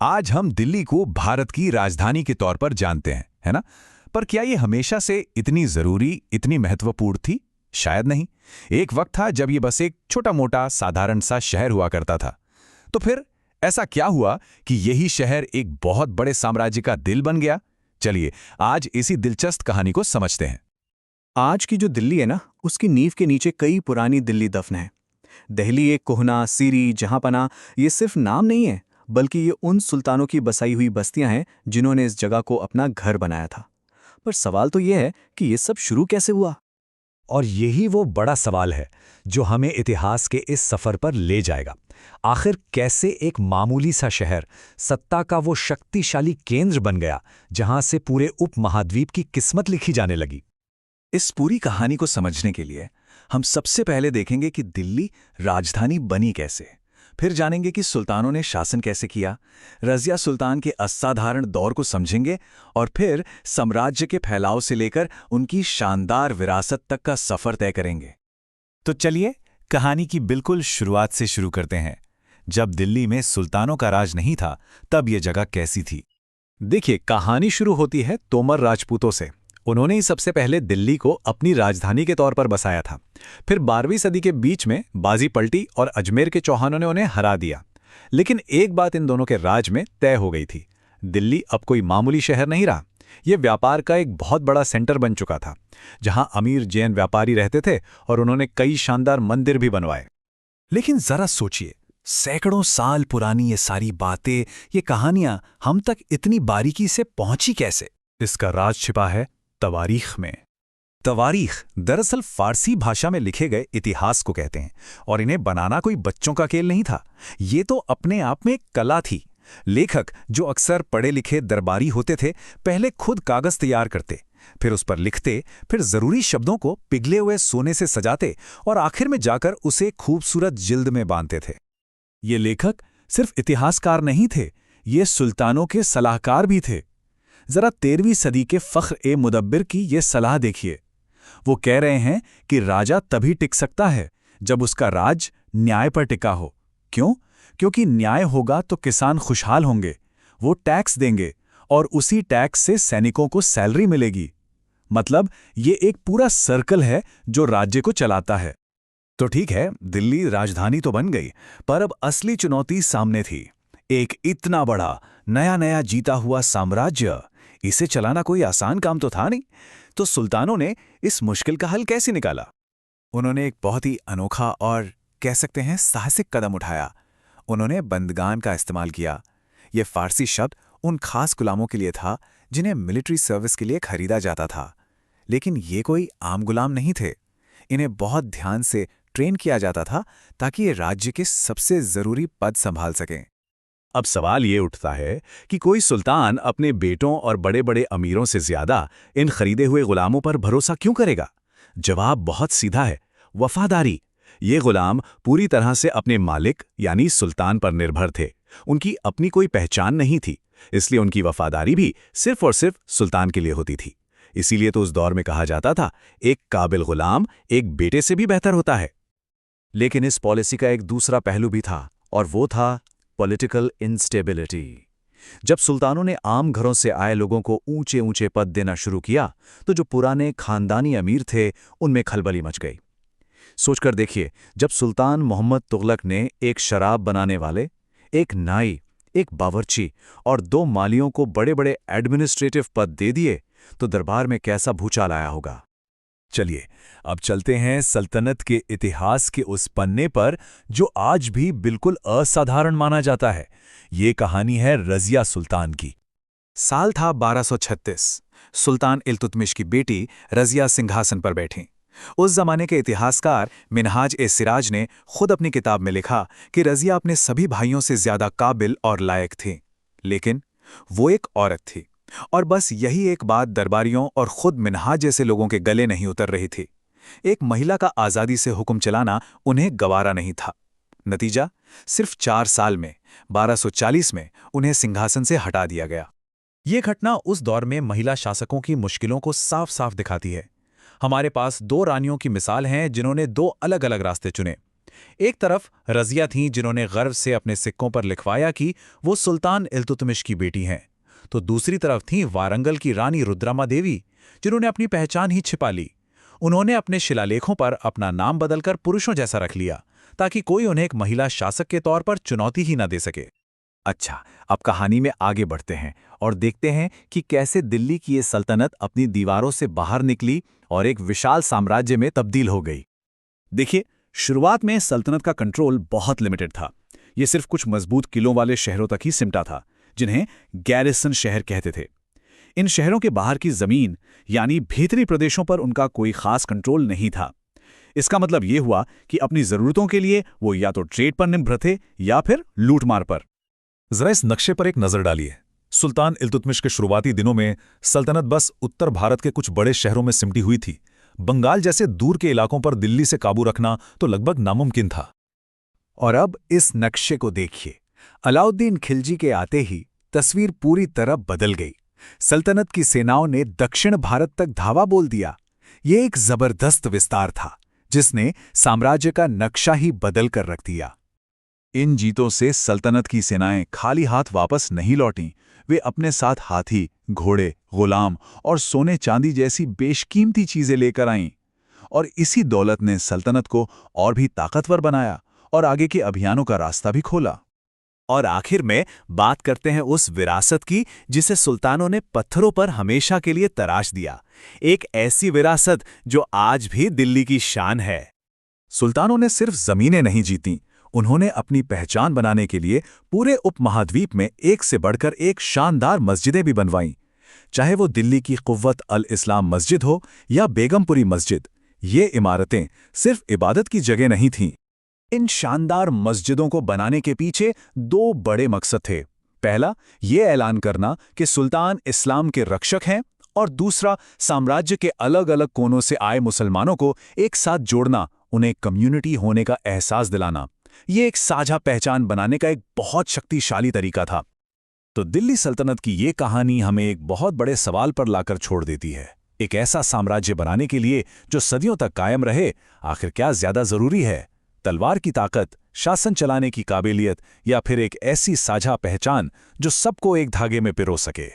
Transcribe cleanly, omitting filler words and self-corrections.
आज हम दिल्ली को भारत की राजधानी के तौर पर जानते हैं, है ना? पर क्या ये हमेशा से इतनी जरूरी, इतनी महत्वपूर्ण थी? शायद नहीं। एक वक्त था जब ये बस एक छोटा-मोटा साधारण सा शहर हुआ करता था। तो फिर ऐसा क्या हुआ कि यही शहर एक बहुत बड़े साम्राज्य का दिल बन गया? चलिए, आज इसी दिलचस्प कहानी को समझते हैं। आज की जो दिल्ली है ना, उसकी नींव के नीचे कई पुरानी दिल्ली दफन है। दिल्ली एक कोहना, सीरी, जहांपना, ये सिर्फ नाम नहीं है, बल्कि ये उन सुल्तानों की बसाई हुई बस्तियां हैं जिन्होंने इस जगह को अपना घर बनाया था। पर सवाल तो ये है कि ये सब शुरू कैसे हुआ। और यही वो बड़ा सवाल है जो हमें इतिहास के इस सफर पर ले जाएगा। आखिर कैसे एक मामूली सा शहर सत्ता का वो शक्तिशाली केंद्र बन गया जहां से पूरे उपमहाद्वीप की किस्मत लिखी जाने लगी। इस पूरी कहानी को समझने के लिए हम सबसे पहले देखेंगे कि दिल्ली राजधानी बनी कैसे। फिर जानेंगे कि सुल्तानों ने शासन कैसे किया, रज़िया सुल्तान के असाधारण दौर को समझेंगे और फिर साम्राज्य के फैलाव से लेकर उनकी शानदार विरासत तक का सफर तय करेंगे। तो चलिए, कहानी की बिल्कुल शुरुआत से शुरू करते हैं। जब दिल्ली में सुल्तानों का राज नहीं था, तब ये जगह कैसी थी? देखिए, कहानी शुरू होती है तोमर राजपूतों से। उन्होंने ही सबसे पहले दिल्ली को अपनी राजधानी के तौर पर बसाया था। फिर 12वीं सदी के बीच में बाजी पलटी और अजमेर के चौहानों ने उन्हें हरा दिया। लेकिन एक बात इन दोनों के राज में तय हो गई थी, दिल्ली अब कोई मामूली शहर नहीं रहा। ये व्यापार का एक बहुत बड़ा सेंटर बन चुका था, जहां अमीर जैन व्यापारी रहते थे और उन्होंने कई शानदार मंदिर भी बनवाए। लेकिन जरा सोचिए, सैकड़ों साल पुरानी ये सारी बातें, ये कहानियां हम तक इतनी बारीकी से पहुंची कैसे? इसका राज छिपा है तवारीख में। तवारीख दरअसल फारसी भाषा में लिखे गए इतिहास को कहते हैं, और इन्हें बनाना कोई बच्चों का खेल नहीं था। ये तो अपने आप में एक कला थी। लेखक, जो अक्सर पढ़े लिखे दरबारी होते थे, पहले खुद कागज तैयार करते, फिर उस पर लिखते, फिर जरूरी शब्दों को पिघले हुए सोने से सजाते और आखिर में जाकर उसे खूबसूरत जिल्द में बांधते थे। ये लेखक सिर्फ इतिहासकार नहीं थे, ये सुल्तानों के सलाहकार भी थे। जरा 13वीं सदी के फ़ख्र-ए-मुदब्बिर की ये सलाह देखिए। वो कह रहे हैं कि राजा तभी टिक सकता है जब उसका राज न्याय पर टिका हो। क्यों? क्योंकि न्याय होगा तो किसान खुशहाल होंगे, वो टैक्स देंगे और उसी टैक्स से सैनिकों को सैलरी मिलेगी। मतलब ये एक पूरा सर्कल है जो राज्य को चलाता है। तो ठीक है, दिल्ली राजधानी तो बन गई, पर अब असली चुनौती सामने थी। एक इतना बड़ा नया जीता हुआ साम्राज्य, इसे चलाना कोई आसान काम तो था नहीं। तो सुल्तानों ने इस मुश्किल का हल कैसे निकाला? उन्होंने एक बहुत ही अनोखा और कह सकते हैं साहसिक कदम उठाया। उन्होंने बंदगान का इस्तेमाल किया। ये फारसी शब्द उन खास गुलामों के लिए था जिन्हें मिलिट्री सर्विस के लिए खरीदा जाता था। लेकिन ये कोई आम गुलाम नहीं थे। इन्हें बहुत ध्यान से ट्रेन किया जाता था ताकि ये राज्य के सबसे जरूरी पद संभाल सकें। अब सवाल ये उठता है कि कोई सुल्तान अपने बेटों और बड़े-बड़े अमीरों से ज्यादा इन खरीदे हुए गुलामों पर भरोसा क्यों करेगा? जवाब बहुत सीधा है, वफादारी। ये गुलाम पूरी तरह से अपने मालिक यानी सुल्तान पर निर्भर थे। उनकी अपनी कोई पहचान नहीं थी, इसलिए उनकी वफादारी भी सिर्फ और सिर्फ सुल्तान के लिए होती थी। इसीलिए तो उस दौर में कहा जाता था, एक काबिल गुलाम एक बेटे से भी बेहतर होता है। लेकिन इस पॉलिसी का एक दूसरा पहलू भी था, और वो था पॉलिटिकल इंस्टेबिलिटी। जब सुल्तानों ने आम घरों से आए लोगों को ऊंचे ऊंचे पद देना शुरू किया, तो जो पुराने खानदानी अमीर थे, उनमें खलबली मच गई। सोचकर देखिए, जब सुल्तान मोहम्मद तुगलक ने एक शराब बनाने वाले, एक नाई, एक बावर्ची और 2 मालियों को बड़े-बड़े एडमिनिस्ट्रेटिव पद दे दिए, तो दरबार में कैसा भूचाल आया होगा। चलिए, अब चलते हैं सल्तनत के इतिहास के उस पन्ने पर जो आज भी बिल्कुल असाधारण माना जाता है। ये कहानी है रज़िया सुल्तान की। साल था 1236। सुल्तान इल्तुतमिश की बेटी रज़िया सिंहासन पर बैठीं। उस जमाने के इतिहासकार मिनहाज-ए-सिराज ने खुद अपनी किताब में लिखा कि रज़िया अपने सभी भाइयों से ज्यादा काबिल और लायक थी। लेकिन वो एक औरत थी, और बस यही एक बात दरबारियों और खुद मिनहाज जैसे लोगों के गले नहीं उतर रही थी। एक महिला का आज़ादी से हुक्म चलाना उन्हें गवारा नहीं था। नतीजा, सिर्फ 4 साल में 1240 में उन्हें सिंहासन से हटा दिया गया। ये घटना उस दौर में महिला शासकों की मुश्किलों को साफ साफ दिखाती है। हमारे पास 2 रानियों की मिसाल हैं जिन्होंने 2 अलग अलग रास्ते चुने। एक तरफ रज़िया थीं जिन्होंने गर्व से अपने सिक्कों पर लिखवाया कि वो सुल्तान इल्तुतमिश की बेटी हैं, तो दूसरी तरफ थीं वारंगल की रानी रुद्रमा देवी, जिन्होंने अपनी पहचान ही छिपा ली। उन्होंने अपने शिलालेखों पर अपना नाम बदलकर पुरुषों जैसा रख लिया, ताकि कोई उन्हें एक महिला शासक के तौर पर चुनौती ही न दे सके। अच्छा, अब कहानी में आगे बढ़ते हैं और देखते हैं कि कैसे दिल्ली की ये सल्तनत अपनी दीवारों से बाहर निकली और एक विशाल साम्राज्य में तब्दील हो गई। देखिए, शुरुआत में सल्तनत का कंट्रोल बहुत लिमिटेड था। ये सिर्फ कुछ मजबूत किलों वाले शहरों तक ही सिमटा था, जिन्हें गैरिसन शहर कहते थे। इन शहरों के बाहर की जमीन यानी भीतरी प्रदेशों पर उनका कोई खास कंट्रोल नहीं था। इसका मतलब ये हुआ कि अपनी जरूरतों के लिए वो या तो ट्रेड पर निर्भर थे या फिर लूटमार पर। जरा इस नक्शे पर एक नजर डालिए। सुल्तान इल्तुतमिश के शुरुआती दिनों में सल्तनत बस उत्तर भारत के कुछ बड़े शहरों में सिमटी हुई थी। बंगाल जैसे दूर के इलाकों पर दिल्ली से काबू रखना तो लगभग नामुमकिन था। और अब इस नक्शे को देखिए। अलाउद्दीन खिलजी के आते ही तस्वीर पूरी तरह बदल गई। सल्तनत की सेनाओं ने दक्षिण भारत तक धावा बोल दिया। ये एक जबरदस्त विस्तार था, जिसने साम्राज्य का नक्शा ही बदल कर रख दिया। इन जीतों से सल्तनत की सेनाएं खाली हाथ वापस नहीं लौटीं। वे अपने साथ हाथी, घोड़े, गुलाम और सोने चांदी जैसी बेशकीमती चीजें लेकर आईं। और इसी दौलत ने सल्तनत को और भी ताकतवर बनाया और आगे के अभियानों का रास्ता भी खोला। और आखिर में बात करते हैं उस विरासत की जिसे सुल्तानों ने पत्थरों पर हमेशा के लिए तराश दिया। एक ऐसी विरासत जो आज भी दिल्ली की शान है। सुल्तानों ने सिर्फ जमीनें नहीं जीतीं, उन्होंने अपनी पहचान बनाने के लिए पूरे उपमहाद्वीप में एक से बढ़कर एक शानदार मस्जिदें भी बनवाईं। चाहे वो दिल्ली की कुव्वत अल इस्लाम मस्जिद हो या बेगमपुरी मस्जिद, ये इमारतें सिर्फ इबादत की जगह नहीं थीं। इन शानदार मस्जिदों को बनाने के पीछे दो बड़े मकसद थे। पहला, ये ऐलान करना कि सुल्तान इस्लाम के रक्षक हैं, और दूसरा, साम्राज्य के अलग अलग कोनों से आए मुसलमानों को एक साथ जोड़ना, उन्हें कम्युनिटी होने का एहसास दिलाना। ये एक साझा पहचान बनाने का एक बहुत शक्तिशाली तरीका था। तो दिल्ली सल्तनत की ये कहानी हमें एक बहुत बड़े सवाल पर लाकर छोड़ देती है। एक ऐसा साम्राज्य बनाने के लिए जो सदियों तक कायम रहे, आखिर क्या ज्यादा जरूरी है? तलवार की ताकत, शासन चलाने की काबिलियत, या फिर एक ऐसी साझा पहचान जो सबको एक धागे में पिरो सके?